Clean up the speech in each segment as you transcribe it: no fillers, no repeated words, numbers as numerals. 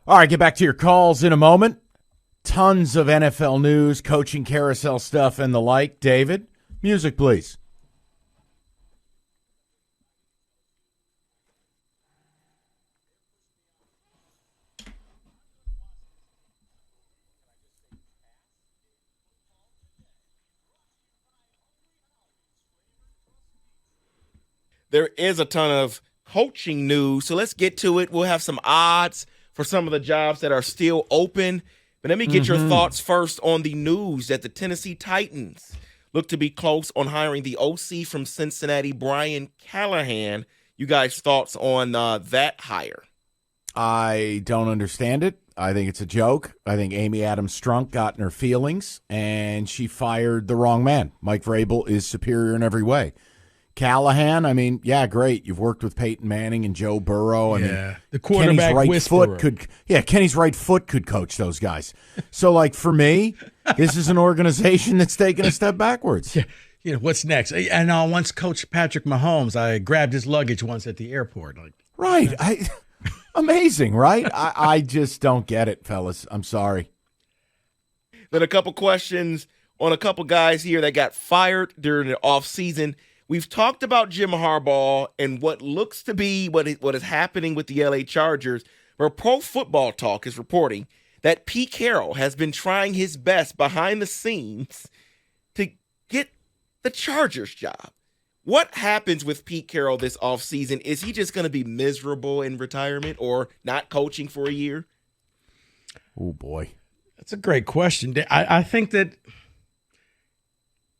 All right, get back to your calls in a moment. Tons of NFL news, coaching carousel stuff, and the like. David, music, please. There is a ton of coaching news, so let's get to it. We'll have some odds for some of the jobs that are still open. But let me get your thoughts first on the news that the Tennessee Titans look to be close on hiring the OC from Cincinnati, Brian Callahan. You guys' thoughts on that hire? I don't understand it. I think it's a joke. I think Amy Adams Strunk got in her feelings, and she fired the wrong man. Mike Vrabel is superior in every way. Callahan, I mean, yeah, great. You've worked with Peyton Manning and Joe Burrow. I mean, the quarterback Kenny's right whisperer. Kenny's right foot could coach those guys. So, like, for me, this is an organization that's taking a step backwards. Yeah. You know, what's next? And once Coach Patrick Mahomes, I grabbed his luggage once at the airport. Right. Amazing, right? I just don't get it, fellas. I'm sorry. Then a couple questions on a couple guys here that got fired during the offseason. We've talked about Jim Harbaugh and what looks to be what is happening with the LA Chargers, where Pro Football Talk is reporting that Pete Carroll has been trying his best behind the scenes to get the Chargers job. What happens with Pete Carroll this offseason? Is he just going to be miserable in retirement or not coaching for a year? Oh, boy. That's a great question. I think that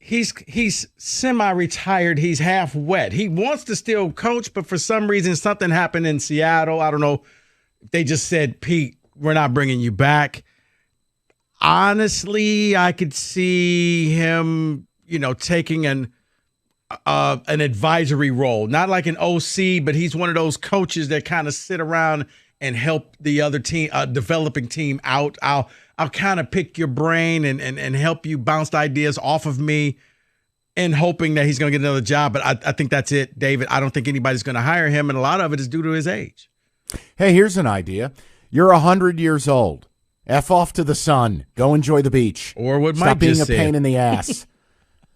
he's semi-retired. He's half wet. He wants to still coach, but for some reason something happened in Seattle. I don't know. They just said, Pete, we're not bringing you back. Honestly, I could see him, taking an advisory role, not like an OC, but he's one of those coaches that kind of sit around and help the other team, developing team out. I'll kind of pick your brain and help you bounce ideas off of me and hoping that he's going to get another job. But I think that's it, David. I don't think anybody's going to hire him, and a lot of it is due to his age. Hey, here's an idea. You're 100 years old. F off to the sun. Go enjoy the beach. Or what Stop Mike being just a pain said. in the ass.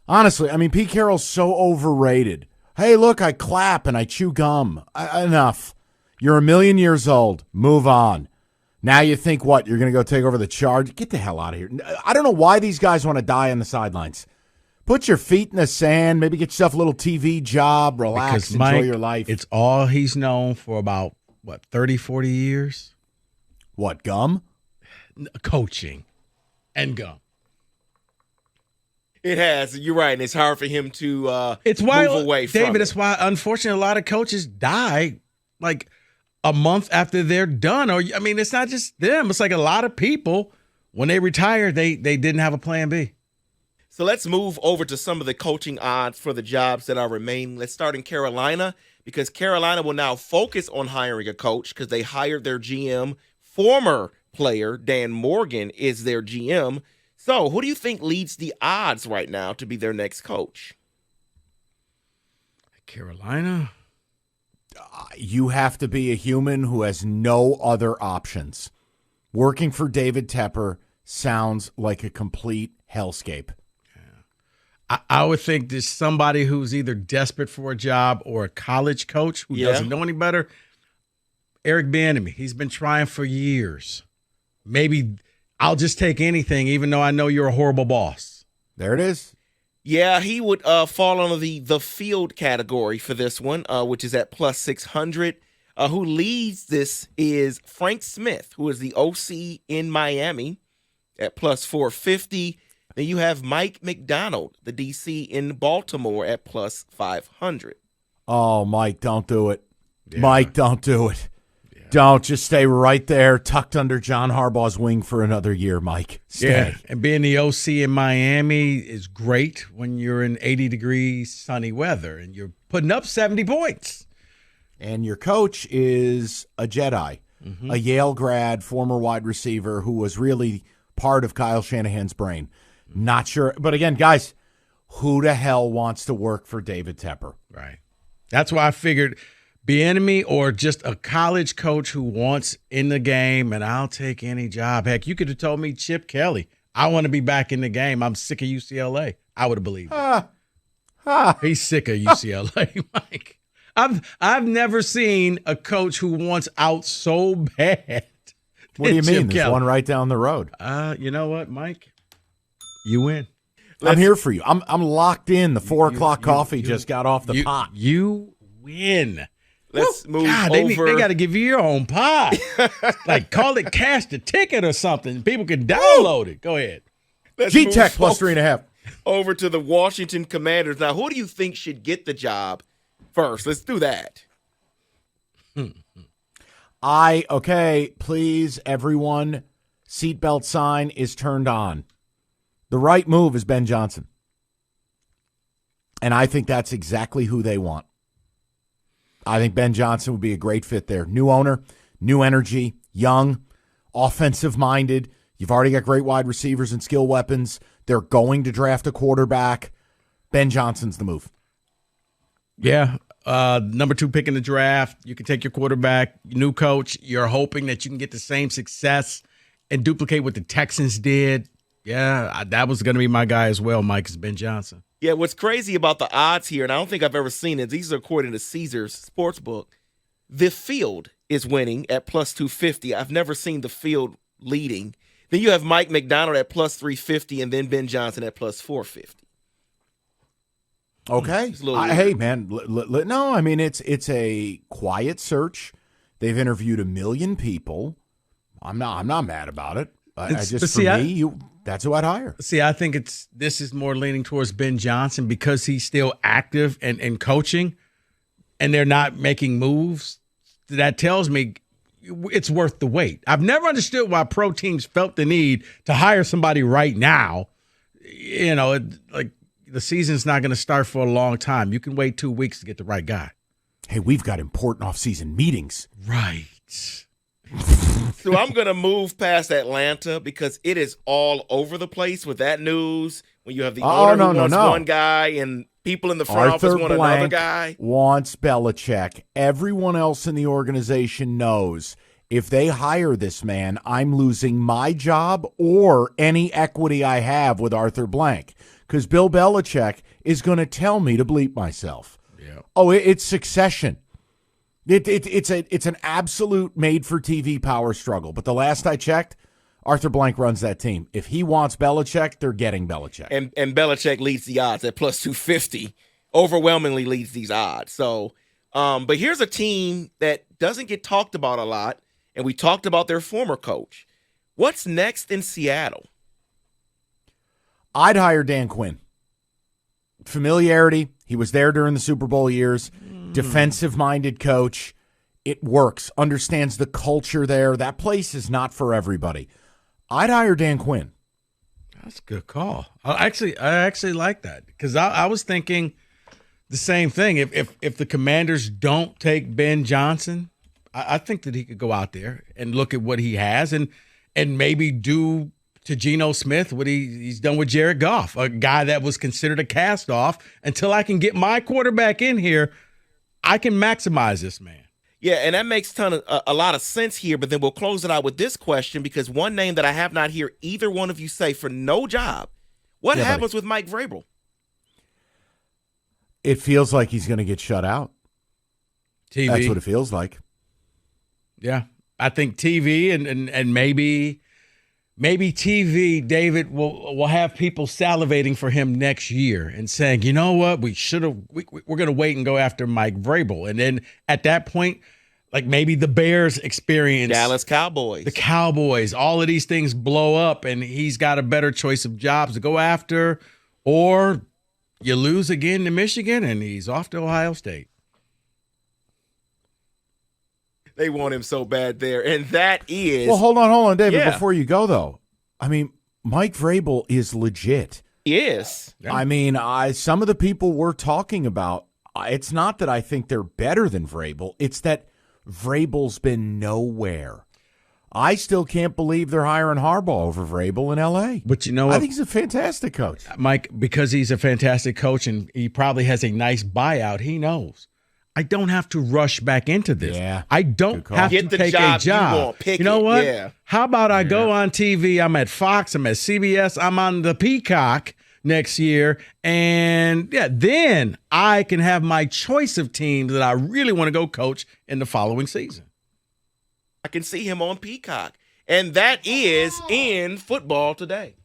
Honestly, I mean, Pete Carroll's so overrated. Hey, look, I clap and I chew gum. Enough. You're 1,000,000 years old. Move on. Now you think what? You're going to go take over the charge? Get the hell out of here. I don't know why these guys want to die on the sidelines. Put your feet in the sand. Maybe get yourself a little TV job. Relax. Because enjoy Mike, your life. It's all he's known for about, 30, 40 years? What, gum? Coaching and gum. It has. You're right. And it's hard for him to It's why, move away from David, it. it's why, unfortunately, a lot of coaches die like a month after they're done. Or, I mean, it's not just them. It's like a lot of people, when they retire, they didn't have a plan B. So let's move over to some of the coaching odds for the jobs that are remaining. Let's start in Carolina, because Carolina will now focus on hiring a coach because they hired their GM. Former player Dan Morgan is their GM. So who do you think leads the odds right now to be their next coach? Carolina? You have to be a human who has no other options. Working for David Tepper sounds like a complete hellscape. I would think there's somebody who's either desperate for a job or a college coach who doesn't know any better. Eric Bieniemy, he's been trying for years. Maybe I'll just take anything, even though I know you're a horrible boss. There it is. Yeah, he would fall under the field category for this one, which is at plus 600. Who leads this is Frank Smith, who is the OC in Miami at plus 450. Then you have Mike McDonald, the DC in Baltimore at plus 500. Oh, Mike, don't do it. Yeah. Mike, don't do it. Yeah. Don't. Just stay right there, tucked under John Harbaugh's wing for another year, Mike. Stay. Yeah, and being the OC in Miami is great when you're in 80-degree sunny weather and you're putting up 70 points. And your coach is a Jedi, a Yale grad, former wide receiver who was really part of Kyle Shanahan's brain. Not sure. But again, guys, who the hell wants to work for David Tepper? Right. That's why I figured Bieniemy or just a college coach who wants in the game, and I'll take any job. Heck, you could have told me Chip Kelly. I want to be back in the game. I'm sick of UCLA. I would have believed it. He's sick of UCLA, Mike. I've never seen a coach who wants out so bad. What do you mean? There's Kelly. one right down the road. You know what, Mike? You win. I'm here for you. I'm locked in. The 4 o'clock coffee just got off the pot. You win. Let's move God, over. They got to give you your own pod. Like, call it Cash the Ticket or something. People can download it. Go ahead. G-Tech plus 3.5. Over to the Washington Commanders. Now, who do you think should get the job first? Let's do that. Please, everyone, seatbelt sign is turned on. The right move is Ben Johnson. And I think that's exactly who they want. I think Ben Johnson would be a great fit there. New owner, new energy, young, offensive-minded. You've already got great wide receivers and skill weapons. They're going to draft a quarterback. Ben Johnson's the move. Yeah. Number 2 pick in the draft. You can take your quarterback, new coach. You're hoping that you can get the same success and duplicate what the Texans did. Yeah, that was going to be my guy as well, Mike, is Ben Johnson. Yeah, what's crazy about the odds here, and I don't think I've ever seen it, these are according to Caesars Sportsbook, the field is winning at plus 250. I've never seen the field leading. Then you have Mike McDonald at plus 350 and then Ben Johnson at plus 450. Okay. Hey, man, no, I mean, it's a quiet search. They've interviewed 1 million people. I'm not mad about it. That's who I'd hire. See, I think this is more leaning towards Ben Johnson because he's still active and coaching, and they're not making moves. That tells me it's worth the wait. I've never understood why pro teams felt the need to hire somebody right now. You know, like the season's not going to start for a long time. You can wait 2 weeks to get the right guy. Hey, we've got important off-season meetings. Right. So I'm going to move past Atlanta because it is all over the place with that news. When you have the owner who wants one guy and people in the front office want another guy. Wants Belichick. Everyone else in the organization knows if they hire this man, I'm losing my job or any equity I have with Arthur Blank because Bill Belichick is going to tell me to bleep myself. Yeah. Oh, it's succession. It's an absolute made-for-TV power struggle. But the last I checked, Arthur Blank runs that team. If he wants Belichick, they're getting Belichick. And Belichick leads the odds at plus 250. Overwhelmingly leads these odds. So, but here's a team that doesn't get talked about a lot, and we talked about their former coach. What's next in Seattle? I'd hire Dan Quinn. Familiarity. He was there during the Super Bowl years. Defensive-minded coach. It works. Understands the culture there. That place is not for everybody. I'd hire Dan Quinn. That's a good call. I actually like that because I was thinking the same thing. If the Commanders don't take Ben Johnson, I think that he could go out there and look at what he has and maybe do to Geno Smith what he's done with Jared Goff, a guy that was considered a cast-off. Until I can get my quarterback in here, I can maximize this man. Yeah, and that makes a lot of sense here, but then we'll close it out with this question because one name that I have not heard either one of you say for no job, what happens with Mike Vrabel? It feels like he's going to get shut out. TV. That's what it feels like. Yeah, I think TV and maybe TV, David, will have people salivating for him next year and saying, you know what, we're going to wait and go after Mike Vrabel. And then at that point, like maybe the Bears experience. Dallas Cowboys. The Cowboys. All of these things blow up and he's got a better choice of jobs to go after. Or you lose again to Michigan and he's off to Ohio State. They want him so bad there. And that is. Well, hold on, David, before you go, though. I mean, Mike Vrabel is legit. Yes. Yeah. I mean, some of the people we're talking about, it's not that I think they're better than Vrabel. It's that Vrabel's been nowhere. I still can't believe they're hiring Harbaugh over Vrabel in L.A. But you know what? I think he's a fantastic coach. Mike, because he's a fantastic coach and he probably has a nice buyout, he knows. I don't have to rush back into this. Yeah. I don't have Get to the take job a you job. want. Pick you know it. what? Yeah. How about I go on TV? I'm at Fox. I'm at CBS. I'm on the Peacock next year. And then I can have my choice of teams that I really want to go coach in the following season. I can see him on Peacock. And that is in football today.